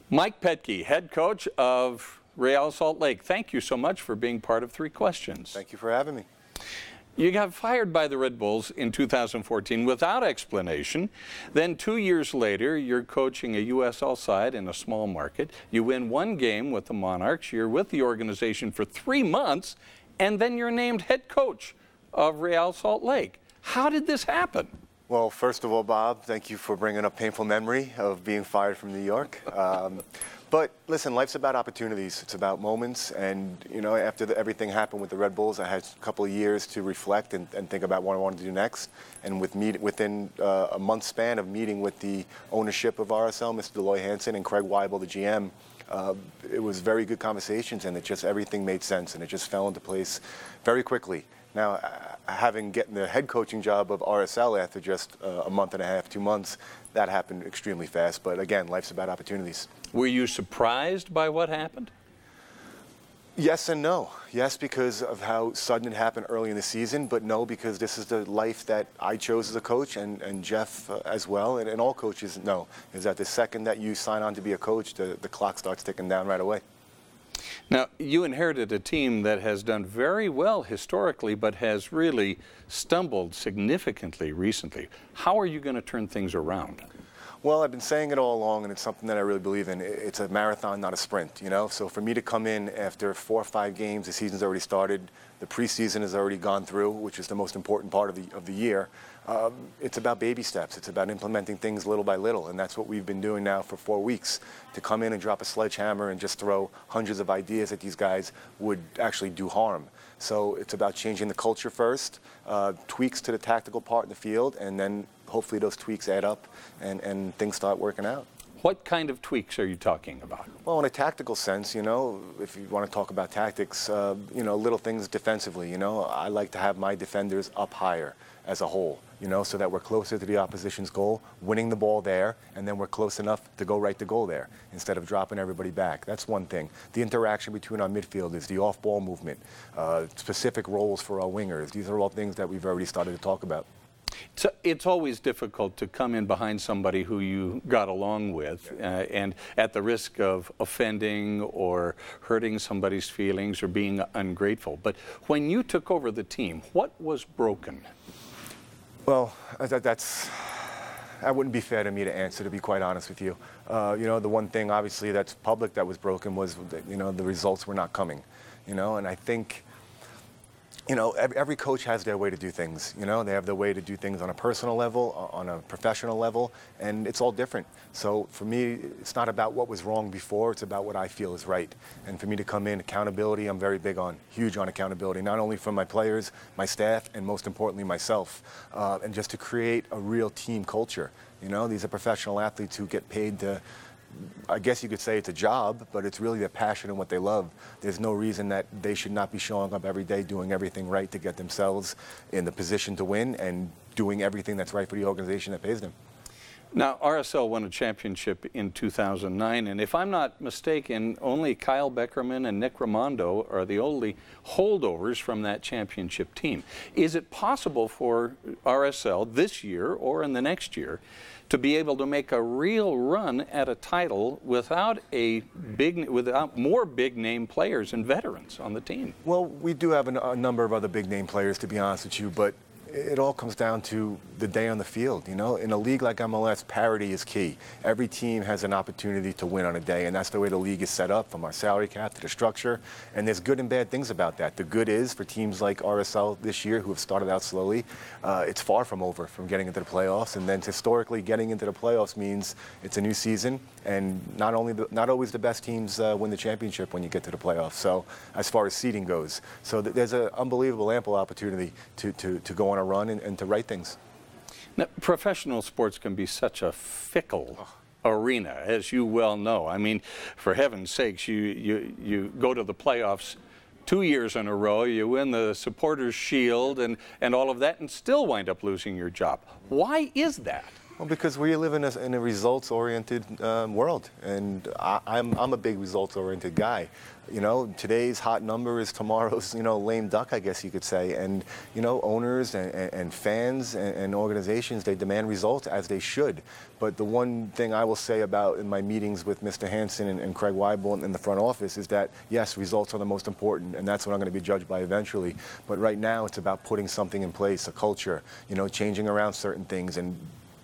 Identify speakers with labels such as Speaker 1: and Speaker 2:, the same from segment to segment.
Speaker 1: Mike Petke, head coach of Real Salt Lake. Thank you so much for being part of Three Questions.
Speaker 2: Thank you for having me.
Speaker 1: You got fired by the Red Bulls in 2014 without explanation. Then 2 years later, you're coaching a USL side in a small market. You win one game with the Monarchs. You're with the organization for 3 months, and then you're named head coach of Real Salt Lake. How did this happen?
Speaker 2: Well, first of all, Bob, thank you for bringing up painful memory of being fired from New York. But listen, life's about opportunities. It's about moments. And, you know, after everything happened with the Red Bulls, I had a couple of years to reflect and think about what I wanted to do next. And within a month span of meeting with the ownership of RSL, Mr. Deloy Hansen and Craig Weibel, the GM, it was very good conversations, and everything made sense, and it just fell into place very quickly. Now, getting the head coaching job of RSL after just a month and a half, 2 months, that happened extremely fast. But again, life's about opportunities.
Speaker 1: Were you surprised by what happened?
Speaker 2: Yes and no. Yes, because of how sudden it happened early in the season, but no, because this is the life that I chose as a coach, and Jeff as well, and all coaches know, is that the second that you sign on to be a coach, the clock starts ticking down right away.
Speaker 1: Now, you inherited a team that has done very well historically, but has really stumbled significantly recently. How are you going to turn things around?
Speaker 2: Well, I've been saying it all along, and it's something that I really believe in. It's a marathon, not a sprint, you know? So for me to come in after 4 or 5 games, the season's already started, the preseason has already gone through, which is the most important part of the year. It's about baby steps. It's about implementing things little by little, and that's what we've been doing now for 4 weeks. To come in and drop a sledgehammer and just throw hundreds of ideas at these guys would actually do harm. So it's about changing the culture first, tweaks to the tactical part in the field, and then hopefully those tweaks add up and things start working out.
Speaker 1: What kind of tweaks are you talking about?
Speaker 2: Well, in a tactical sense, you know, if you want to talk about tactics, you know, little things defensively, you know, I like to have my defenders up higher as a whole, you know, so that we're closer to the opposition's goal, winning the ball there, and then we're close enough to go right to goal there instead of dropping everybody back. That's one thing. The interaction between our midfielders, the off-ball movement, specific roles for our wingers, these are all things that we've already started to talk about.
Speaker 1: So it's always difficult to come in behind somebody who you got along with and at the risk of offending or hurting somebody's feelings or being ungrateful. But when you took over the team, what was broken?
Speaker 2: Well, that wouldn't be fair to me to answer, to be quite honest with you. You know, the one thing obviously that's public that was broken was that, you know, the results were not coming. You know, and I think, you know, every coach has their way to do things. You know, they have their way to do things on a personal level, on a professional level, and it's all different. So for me, it's not about what was wrong before, it's about what I feel is right. And for me to come in, accountability, I'm very big on, huge on accountability, not only from my players, my staff, and most importantly, myself. And just to create a real team culture. You know, these are professional athletes who get paid to, I guess you could say it's a job, but it's really their passion and what they love. There's no reason that they should not be showing up every day doing everything right to get themselves in the position to win and doing everything that's right for the organization that pays them. Now,
Speaker 1: RSL won a championship in 2009, and if I'm not mistaken, only Kyle Beckerman and Nick Raimondo are the only holdovers from that championship team. Is it possible for RSL this year or in the next year to be able to make a real run at a title without more big name players and veterans on the team?
Speaker 2: Well, we do have a number of other big name players, to be honest with you, but it all comes down to the day on the field. You know, in a league like MLS, parity is key. Every team has an opportunity to win on a day, and that's the way the league is set up, from our salary cap to the structure. And there's good and bad things about that. The good is, for teams like RSL this year, who have started out slowly, it's far from over from getting into the playoffs. And then historically, getting into the playoffs means it's a new season, and not always the best teams win the championship when you get to the playoffs. So as far as seeding goes, so there's an unbelievable, ample opportunity to go on a run and to right things.
Speaker 1: Now, professional sports can be such a fickle arena, as you well know. I mean, for heaven's sakes, you go to the playoffs 2 years in a row, you win the Supporters' Shield and all of that, and still wind up losing your job. Why is that?
Speaker 2: Well, because we live in a results-oriented world, and I'm a big results-oriented guy. You know, today's hot number is tomorrow's, you know, lame duck, I guess you could say. And, you know, owners and fans and organizations, they demand results, as they should. But the one thing I will say about in my meetings with Mr. Hansen and Craig Weibel in the front office is that, yes, results are the most important, and that's what I'm going to be judged by eventually. But right now, it's about putting something in place, a culture, you know, changing around certain things and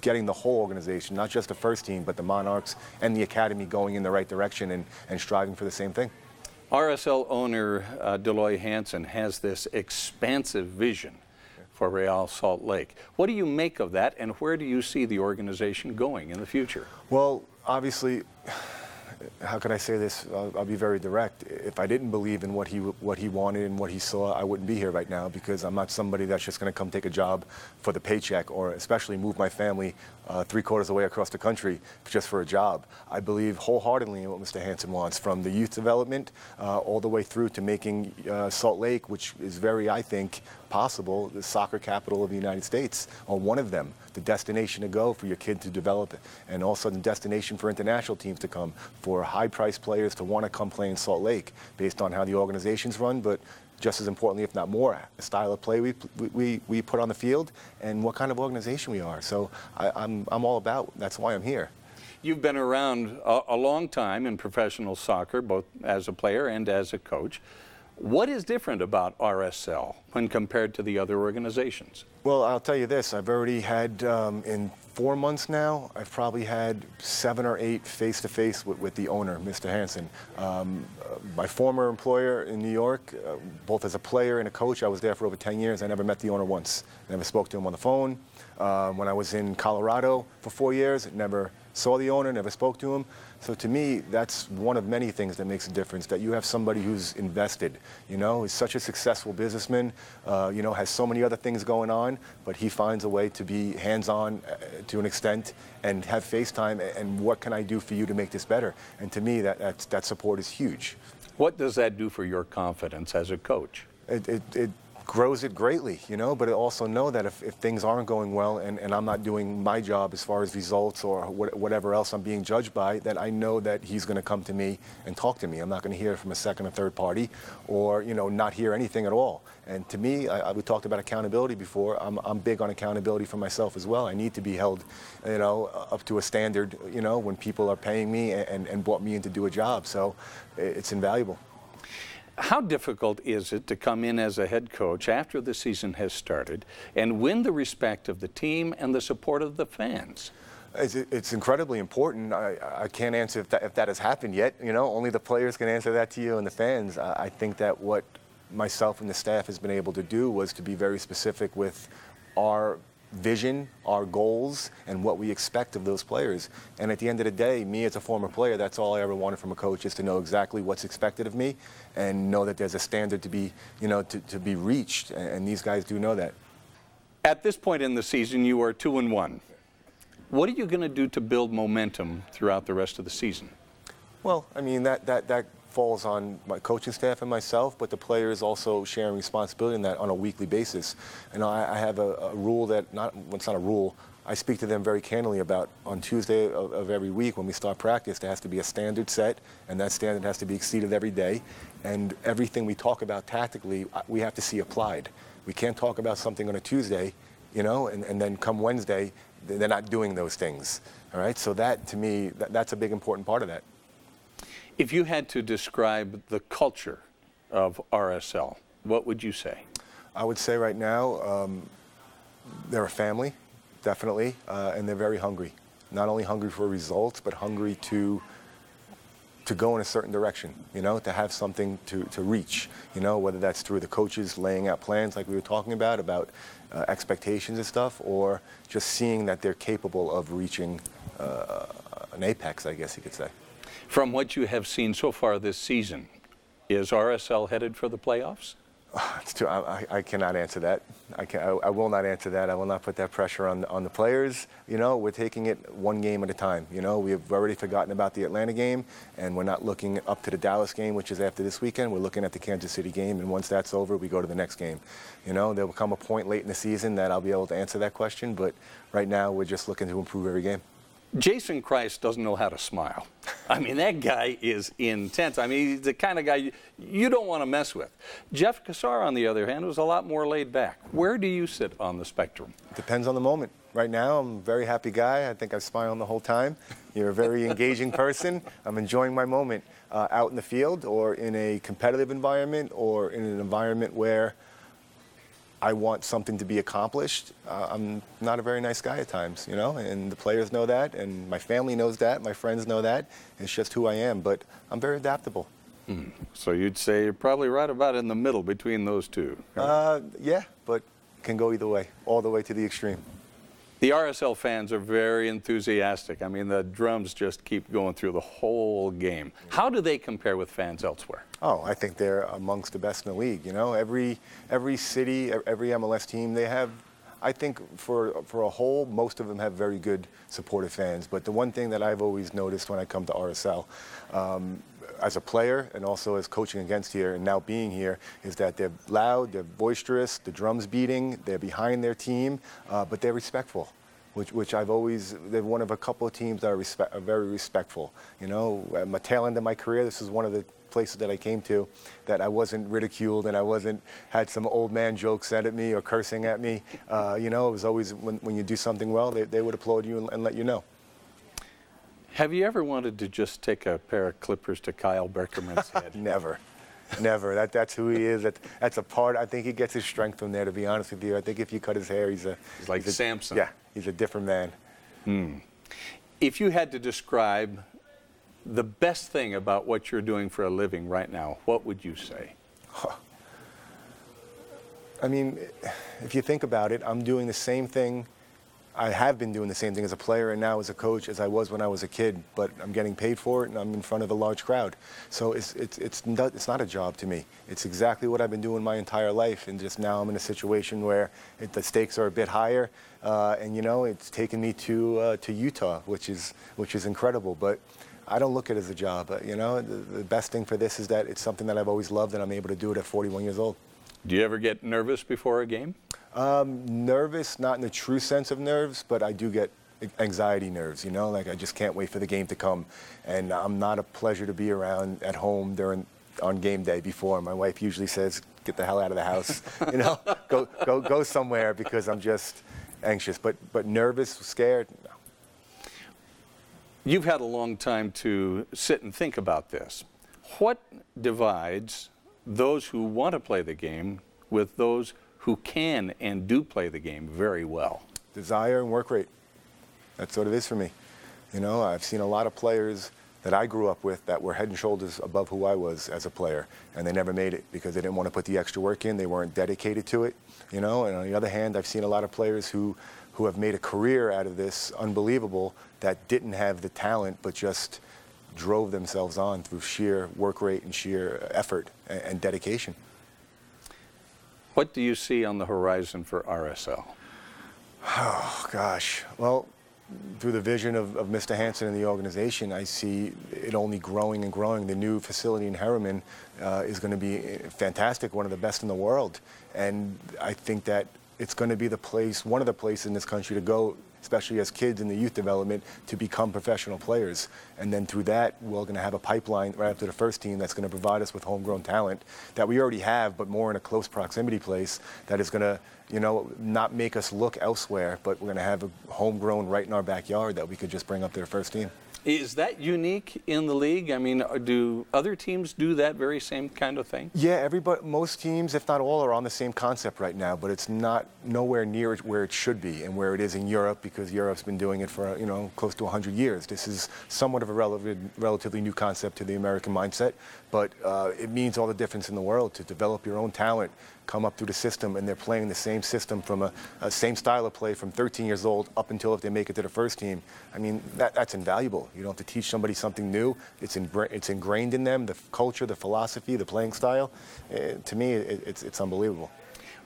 Speaker 2: getting the whole organization, not just the first team, but the Monarchs and the Academy going in the right direction and striving for the same thing.
Speaker 1: RSL owner Deloy Hansen has this expansive vision for Real Salt Lake. What do you make of that, and where do you see the organization going in the future?
Speaker 2: Well, obviously, how can I say this? I'll be very direct. If I didn't believe in what he wanted and what he saw, I wouldn't be here right now, because I'm not somebody that's just going to come take a job for the paycheck, or especially move my family 3/4 of the way across the country just for a job. I believe wholeheartedly in what Mr. Hansen wants, from the youth development all the way through to making Salt Lake, which is very, I think, possible, the soccer capital of the United States, or one of them, the destination to go for your kid to develop, and also the destination for international teams to come, for high-priced players to want to come play in Salt Lake, based on how the organization's run, but just as importantly, if not more, the style of play we put on the field and what kind of organization we are. So I'm all about, that's why I'm here.
Speaker 1: You've been around a long time in professional soccer, both as a player and as a coach. What is different about RSL when compared to the other organizations?
Speaker 2: Well, I'll tell you this. I've already had, in 4 months now, I've probably had 7 or 8 face-to-face with the owner, Mr. Hansen. My former employer in New York, both as a player and a coach, I was there for over 10 years. I never met the owner once. Never spoke to him on the phone. When I was in Colorado for 4 years, never saw the owner, never spoke to him. So to me, that's one of many things that makes a difference, that you have somebody who's invested, you know, is such a successful businessman, you know, has so many other things going on, but he finds a way to be hands-on to an extent and have FaceTime, and what can I do for you to make this better? And to me, that support is huge.
Speaker 1: What does that do for your confidence as a coach?
Speaker 2: It grows it greatly, you know, but I also know that if things aren't going well and I'm not doing my job as far as results or whatever else I'm being judged by, that I know that he's going to come to me and talk to me. I'm not going to hear from a second or third party, or, you know, not hear anything at all. And to me, we talked about accountability before. I'm big on accountability for myself as well. I need to be held, you know, up to a standard, you know, when people are paying me and brought me in to do a job. So it's invaluable.
Speaker 1: How difficult is it to come in as a head coach after the season has started and win the respect of the team and the support of the fans?
Speaker 2: It's incredibly important. I can't answer if that has happened yet. You know, only the players can answer that to you and the fans. I think that what myself and the staff has been able to do was to be very specific with our vision, our goals, and what we expect of those players. And at the end of the day, me as a former player, that's all I ever wanted from a coach, is to know exactly what's expected of me and know that there's a standard to be, you know, to be reached. And these guys do know that.
Speaker 1: At this point in the season, you are 2-1. What are you going to do to build momentum throughout the rest of the season? Well,
Speaker 2: I mean, that falls on my coaching staff and myself, but the players also sharing responsibility in that on a weekly basis. And I have a rule that, it's not a rule, I speak to them very candidly about on Tuesday of every week when we start practice. There has to be a standard set, and that standard has to be exceeded every day. And everything we talk about tactically, we have to see applied. We can't talk about something on a Tuesday, you know, and then come Wednesday, they're not doing those things. All right, so that, to me, that's a big important part of that.
Speaker 1: If you had to describe the culture of RSL, what would you say?
Speaker 2: I would say right now, they're a family, definitely, and they're very hungry. Not only hungry for results, but hungry to go in a certain direction, you know, to have something to reach, you know, whether that's through the coaches laying out plans like we were talking about expectations and stuff, or just seeing that they're capable of reaching an apex, I guess you could say.
Speaker 1: From what you have seen so far this season, is RSL headed for the playoffs?
Speaker 2: I cannot answer that. I will not answer that. I will not put that pressure on the players. You know, we're taking it one game at a time. You know, we've already forgotten about the Atlanta game, and we're not looking up to the Dallas game, which is after this weekend. We're looking at the Kansas City game, and once that's over, we go to the next game. You know, there will come a point late in the season that I'll be able to answer that question, but right now we're just looking to improve every game.
Speaker 1: Jason Christ doesn't know how to smile. I mean, that guy is intense. I mean, he's the kind of guy you don't want to mess with. Jeff Cassar, on the other hand, was a lot more laid back. Where do you sit on the spectrum?
Speaker 2: Depends on the moment. Right now, I'm a very happy guy. I think I'm smiling the whole time. You're a very engaging person. I'm enjoying my moment out in the field or in a competitive environment or in an environment where I want something to be accomplished. I'm not a very nice guy at times, you know, and the players know that, and my family knows that, my friends know that. It's just who I am, but I'm very adaptable.
Speaker 1: So you'd say you're probably right about in the middle between those two. Right?
Speaker 2: Yeah, but can go either way, all the way to the extreme.
Speaker 1: The RSL fans are very enthusiastic. I mean, the drums just keep going through the whole game. How do they compare with fans elsewhere?
Speaker 2: Oh, I think they're amongst the best in the league. You know, every city, every MLS team, they have, I think for a whole, most of them have very good supportive fans. But the one thing that I've always noticed when I come to RSL, as a player and also as coaching against here and now being here, is that they're loud, they're boisterous, the drum's beating, they're behind their team, but they're respectful. Which I've always, they're one of a couple of teams that are very respectful. You know, at my tail end of my career, this is one of the places that I came to that I wasn't ridiculed and I wasn't had some old man jokes said at me or cursing at me. You know, it was always when you do something well, they would applaud you and let you know.
Speaker 1: Have you ever wanted to just take a pair of clippers to Kyle Beckerman's head?
Speaker 2: Never. Never. That's who he is. That's a part. I think he gets his strength from there, to be honest with you. I think if you cut his hair, he's
Speaker 1: like Samson.
Speaker 2: Yeah, he's a different man.
Speaker 1: If you had to describe the best thing about what you're doing for a living right now, what would you say?
Speaker 2: I mean, if you think about it, I'm doing the same thing. I have been doing the same thing as a player and now as a coach as I was when I was a kid, but I'm getting paid for it and I'm in front of a large crowd. So it's not a job to me. It's exactly what I've been doing my entire life, and just now I'm in a situation where the stakes are a bit higher, and you know, it's taken me to Utah, which is incredible. But I don't look at it as a job. You know, the best thing for this is that it's something that I've always loved and I'm able to do it at 41 years old.
Speaker 1: Do you ever get nervous before a game?
Speaker 2: Nervous, not in the true sense of nerves, but I do get anxiety nerves, you know, like I just can't wait for the game to come. And I'm not a pleasure to be around at home on game day before. My wife usually says, get the hell out of the house, you know, go somewhere, because I'm just anxious. But nervous, scared, no.
Speaker 1: You've had a long time to sit and think about this. What divides those who want to play the game with those who can and do play the game very well?
Speaker 2: Desire and work rate. That's what it is for me. You know, I've seen a lot of players that I grew up with that were head and shoulders above who I was as a player, and they never made it because they didn't want to put the extra work in. They weren't dedicated to it, you know. And on the other hand, I've seen a lot of players who have made a career out of this, unbelievable, that didn't have the talent but just drove themselves on through sheer work rate and sheer effort and dedication.
Speaker 1: What do you see on the horizon for RSL?
Speaker 2: Oh, gosh. Well, through the vision of Mr. Hansen and the organization, I see it only growing and growing. The new facility in Harriman is going to be fantastic, one of the best in the world. And I think that it's going to be the place, one of the places in this country to go, especially as kids in the youth development, to become professional players. And then through that, we're going to have a pipeline right after the first team that's going to provide us with homegrown talent that we already have, but more in a close proximity place that is going to, you know, not make us look elsewhere, but we're going to have a homegrown right in our backyard that we could just bring up to the first team.
Speaker 1: Is that unique in the league? I mean, do other teams do that very same kind of thing?
Speaker 2: Yeah, most teams, if not all, are on the same concept right now, but it's nowhere near where it should be and where it is in Europe, because Europe's been doing it for, you know, close to 100 years. This is somewhat of a relatively new concept to the American mindset, but it means all the difference in the world to develop your own talent, come up through the system, and they're playing the same system from a same style of play from 13 years old up until if they make it to the first team. I mean, that's invaluable. You don't have to teach somebody something new. It's ingrained in them, the culture, the philosophy, the playing style. To me, it's unbelievable.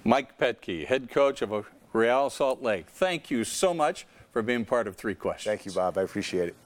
Speaker 1: Mike Petke, head coach of Real Salt Lake. Thank you so much for being part of 3 Questions.
Speaker 2: Thank you, Bob. I appreciate it.